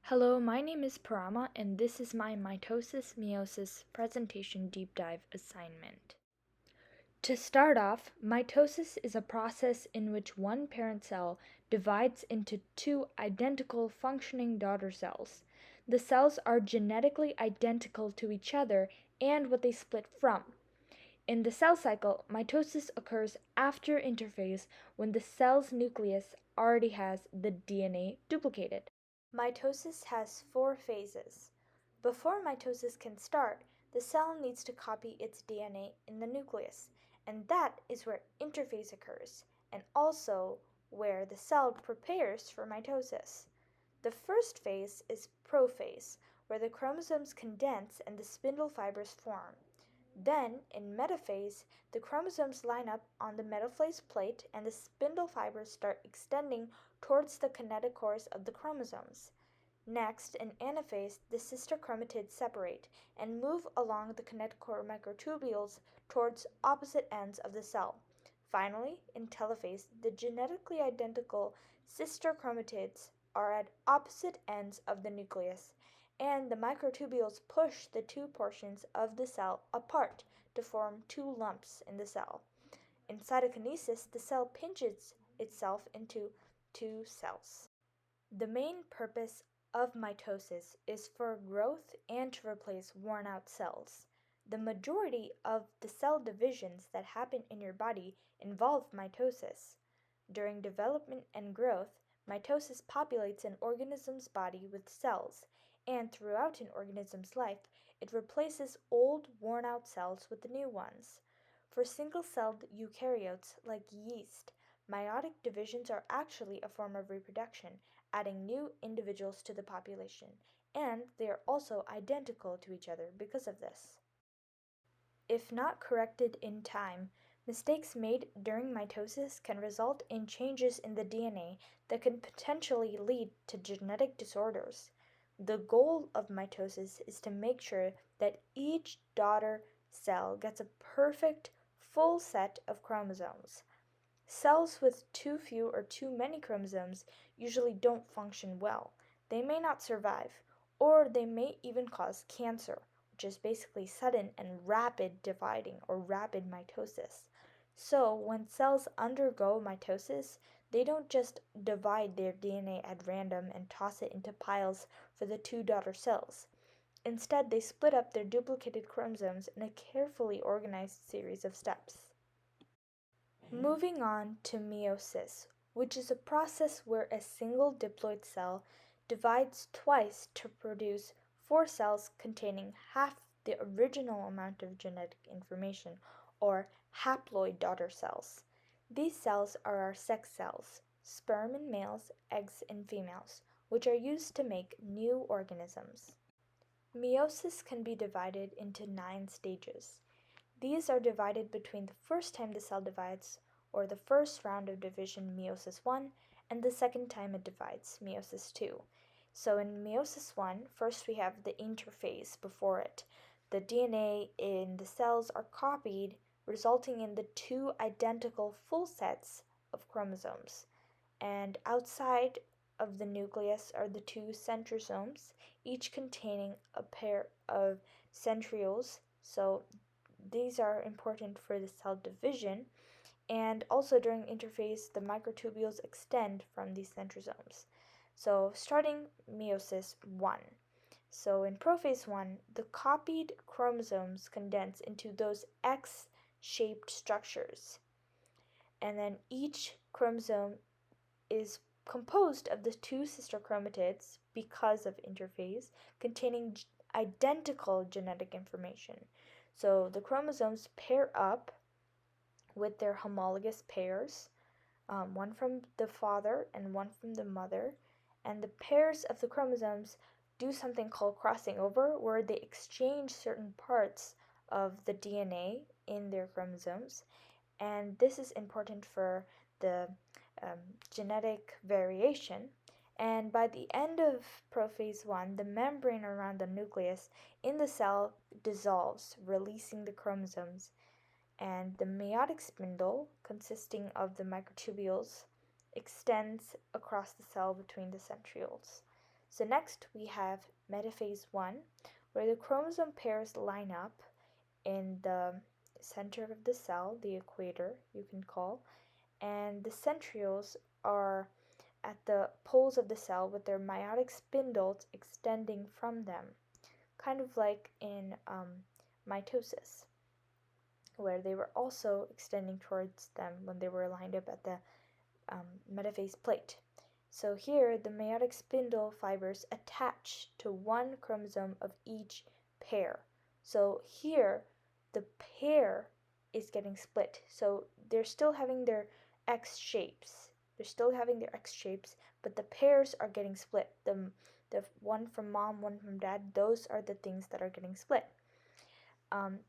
Hello, my name is Parama, and this is my Mitosis Meiosis presentation deep dive assignment. To start off, mitosis is a process in which one parent cell divides into two identical functioning daughter cells. The cells are genetically identical to each other and what they split from. In the cell cycle, mitosis occurs after interphase when the cell's nucleus already has the DNA duplicated. Mitosis has 4 phases. Before mitosis can start, the cell needs to copy its DNA in the nucleus, and that is where interphase occurs, and also where the cell prepares for mitosis. The first phase is prophase, where the chromosomes condense and the spindle fibers form. Then, in metaphase, the chromosomes line up on the metaphase plate and the spindle fibers start extending towards the kinetochores of the chromosomes. Next, in anaphase, the sister chromatids separate and move along the kinetochore microtubules towards opposite ends of the cell. Finally, in telophase, the genetically identical sister chromatids are at opposite ends of the nucleus, and the microtubules push the two portions of the cell apart to form two lumps in the cell. In cytokinesis, the cell pinches itself into two cells. The main purpose of mitosis is for growth and to replace worn out cells. The majority of the cell divisions that happen in your body involve mitosis. During development and growth, mitosis populates an organism's body with cells, and throughout an organism's life, it replaces old, worn out cells with new ones. For single celled eukaryotes like yeast, meiotic divisions are actually a form of reproduction, adding new individuals to the population, and they are also identical to each other because of this. If not corrected in time, mistakes made during mitosis can result in changes in the DNA that can potentially lead to genetic disorders. The goal of mitosis is to make sure that each daughter cell gets a perfect, full set of chromosomes. Cells with too few or too many chromosomes usually don't function well. They may not survive, or they may even cause cancer, which is basically sudden and rapid dividing or rapid mitosis. So, when cells undergo mitosis, they don't just divide their DNA at random and toss it into piles for the two daughter cells. Instead, they split up their duplicated chromosomes in a carefully organized series of steps. Moving on to meiosis, which is a process where a single diploid cell divides twice to produce 4 cells containing half the original amount of genetic information, or haploid daughter cells. These cells are our sex cells, sperm in males, eggs in females, which are used to make new organisms. Meiosis can be divided into 9 stages. These are divided between the first time the cell divides, or the first round of division, meiosis 1, and the second time it divides, meiosis 2. So in meiosis 1, first we have the interphase before it. The DNA in the cells are copied, resulting in the two identical full sets of chromosomes. And outside of the nucleus are the two centrosomes, each containing a pair of centrioles. So these are important for the cell division, and also during interphase, the microtubules extend from these centrosomes. So starting meiosis 1. So in prophase 1, the copied chromosomes condense into those X-shaped structures. And then each chromosome is composed of the two sister chromatids because of interphase, containing identical genetic information. So the chromosomes pair up with their homologous pairs, one from the father and one from the mother, and the pairs of the chromosomes do something called crossing over, where they exchange certain parts of the DNA in their chromosomes, and this is important for the genetic variation. And by the end of prophase 1, the membrane around the nucleus in the cell dissolves, releasing the chromosomes, and the meiotic spindle, consisting of the microtubules, extends across the cell between the centrioles. So next we have metaphase 1, where the chromosome pairs line up in the center of the cell, the equator you can call, and the centrioles are at the poles of the cell with their meiotic spindles extending from them, kind of like in mitosis, where they were also extending towards them when they were lined up at the metaphase plate. So here, the meiotic spindle fibers attach to one chromosome of each pair. So here, the pair is getting split. So they're still having their X shapes. But the pairs are getting split. The one from mom, one from dad, those are the things that are getting split.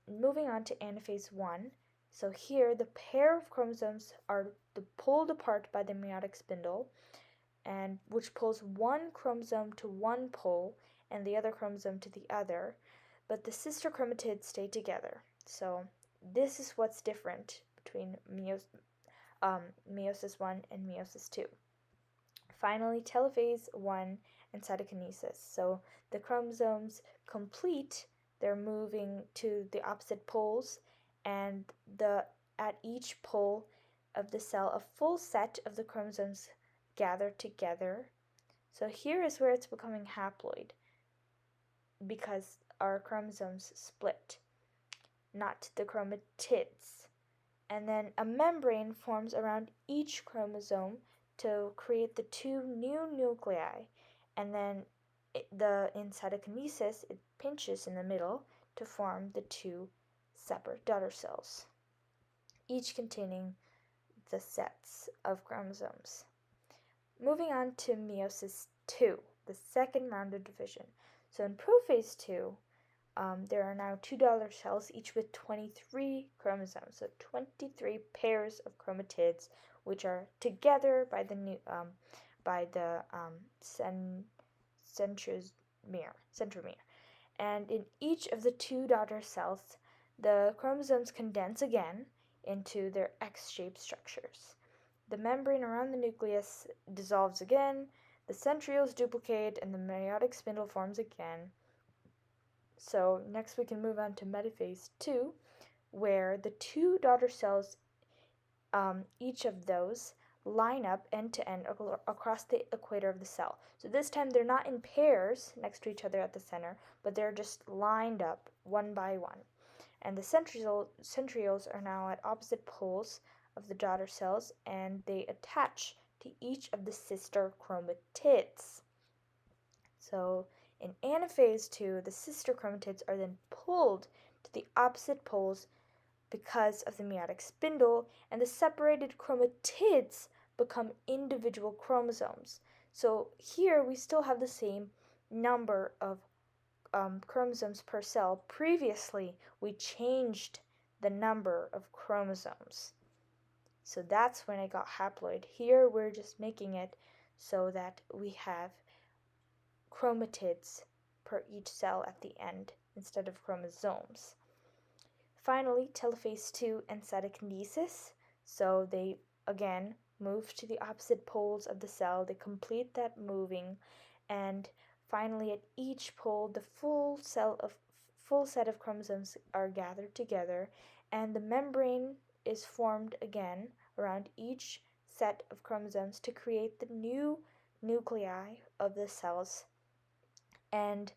Moving on to anaphase 1. So here, the pair of chromosomes are pulled apart by the meiotic spindle, and which pulls one chromosome to one pole and the other chromosome to the other, but the sister chromatids stay together. So this is what's different between meiosis 1 and meiosis 2. Finally, telophase 1 and cytokinesis. So the chromosomes complete their moving to the opposite poles, and at each pole of the cell, a full set of the chromosomes gather together. So here is where it's becoming haploid, because our chromosomes split, not the chromatids. And then a membrane forms around each chromosome to create the two new nuclei, and then in cytokinesis it pinches in the middle to form the two separate daughter cells, each containing the sets of chromosomes. Moving on to meiosis 2, the second round of division. So in prophase 2, there are now two daughter cells, each with 23 chromosomes, so 23 pairs of chromatids, which are together by the centromere. And in each of the two daughter cells, the chromosomes condense again into their X-shaped structures. The membrane around the nucleus dissolves again, the centrioles duplicate, and the meiotic spindle forms again. So next we can move on to metaphase 2, where the two daughter cells, each of those, line up end to end across the equator of the cell. So this time they're not in pairs next to each other at the center, but they're just lined up one by one. And the centrioles are now at opposite poles of the daughter cells, and they attach to each of the sister chromatids. So in anaphase 2, the sister chromatids are then pulled to the opposite poles because of the meiotic spindle, and the separated chromatids become individual chromosomes. So here we still have the same number of chromosomes per cell. Previously, we changed the number of chromosomes. So that's when it got haploid. Here we're just making it so that we have chromatids per each cell at the end instead of chromosomes. Finally, telophase 2 and cytokinesis. So they again move to the opposite poles of the cell. They complete that moving, and finally at each pole the full set of chromosomes are gathered together, and the membrane is formed again around each set of chromosomes to create the new nuclei of the cells. And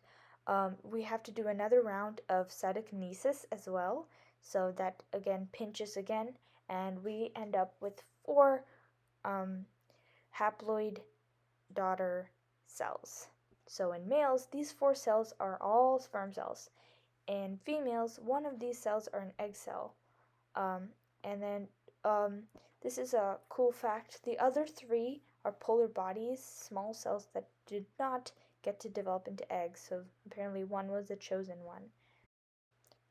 we have to do another round of cytokinesis as well, so that again pinches again, and we end up with 4 haploid daughter cells. So in males, these 4 cells are all sperm cells. In females, one of these cells are an egg cell. And then this is a cool fact. The other 3 are polar bodies, small cells that did not get to develop into eggs, so apparently one was the chosen one.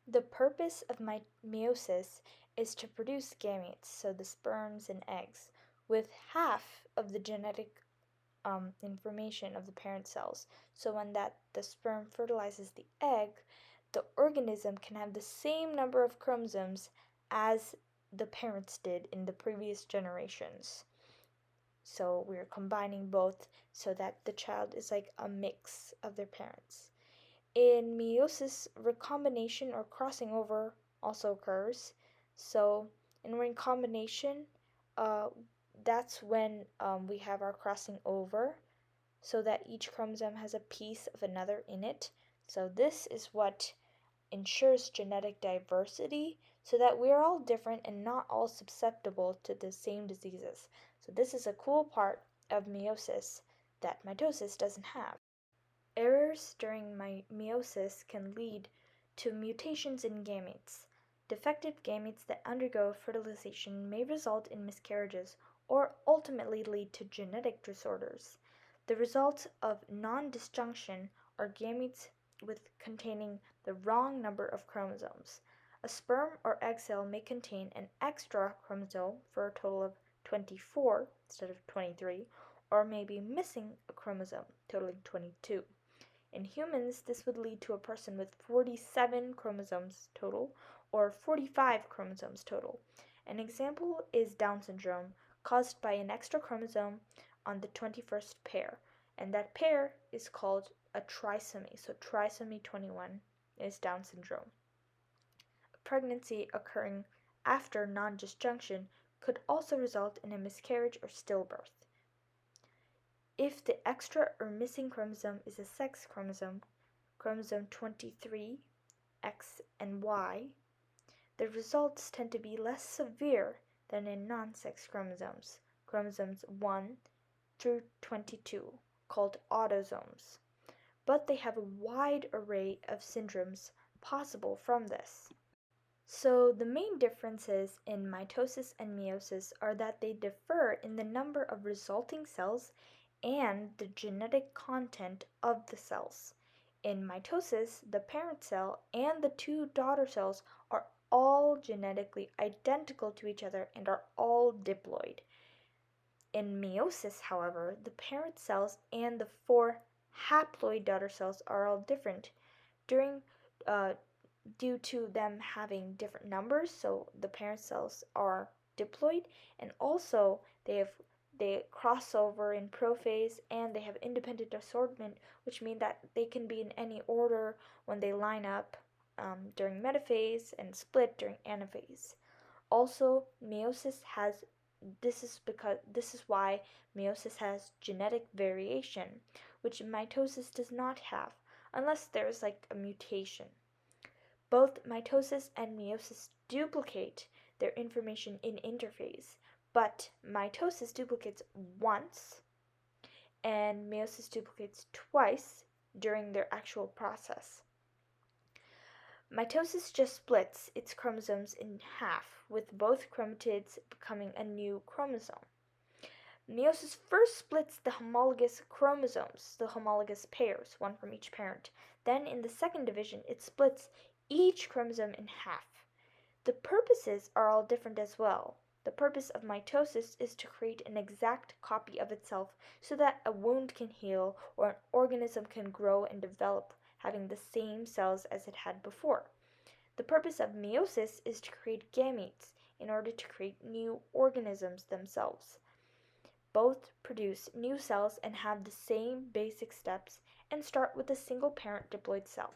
The purpose of meiosis is to produce gametes, so the sperms and eggs, with half of the genetic information of the parent cells. So when the sperm fertilizes the egg, the organism can have the same number of chromosomes as the parents did in the previous generations. So we're combining both so that the child is like a mix of their parents. In meiosis, recombination or crossing over also occurs. So in recombination, uh, that's when we have our crossing over so that each chromosome has a piece of another in it. So this is what ensures genetic diversity so that we are all different and not all susceptible to the same diseases. So this is a cool part of meiosis that mitosis doesn't have. Errors during meiosis can lead to mutations in gametes. Defective gametes that undergo fertilization may result in miscarriages or ultimately lead to genetic disorders. The result of non-disjunction are gametes containing the wrong number of chromosomes. A sperm or egg cell may contain an extra chromosome for a total of 24 instead of 23, or may be missing a chromosome totaling 22. In humans, this would lead to a person with 47 chromosomes total or 45 chromosomes total. An example is Down syndrome, caused by an extra chromosome on the 21st pair, and that pair is called a trisomy. So trisomy 21 is Down syndrome. A pregnancy occurring after non-disjunction could also result in a miscarriage or stillbirth. If the extra or missing chromosome is a sex chromosome, chromosome 23, X and Y, the results tend to be less severe than in non-sex chromosomes, chromosomes 1 through 22, called autosomes. But they have a wide array of syndromes possible from this. So the main differences in mitosis and meiosis are that they differ in the number of resulting cells and the genetic content of the cells. In mitosis, the parent cell and the two daughter cells are all genetically identical to each other and are all diploid. In meiosis, however, the parent cells and the four haploid daughter cells are all different due to them having different numbers. So the parent cells are diploid, and also they cross over in prophase, and they have independent assortment, which means that they can be in any order when they line up during metaphase and split during anaphase. Also, this is why meiosis has genetic variation, which mitosis does not have, unless there's like a mutation. Both mitosis and meiosis duplicate their information in interphase, but mitosis duplicates once and meiosis duplicates twice during their actual process. Mitosis just splits its chromosomes in half, with both chromatids becoming a new chromosome. Meiosis first splits the homologous chromosomes, the homologous pairs, one from each parent. Then, in the second division, it splits each chromosome in half. The purposes are all different as well. The purpose of mitosis is to create an exact copy of itself so that a wound can heal or an organism can grow and develop, having the same cells as it had before. The purpose of meiosis is to create gametes in order to create new organisms themselves. Both produce new cells and have the same basic steps and start with a single parent diploid cell.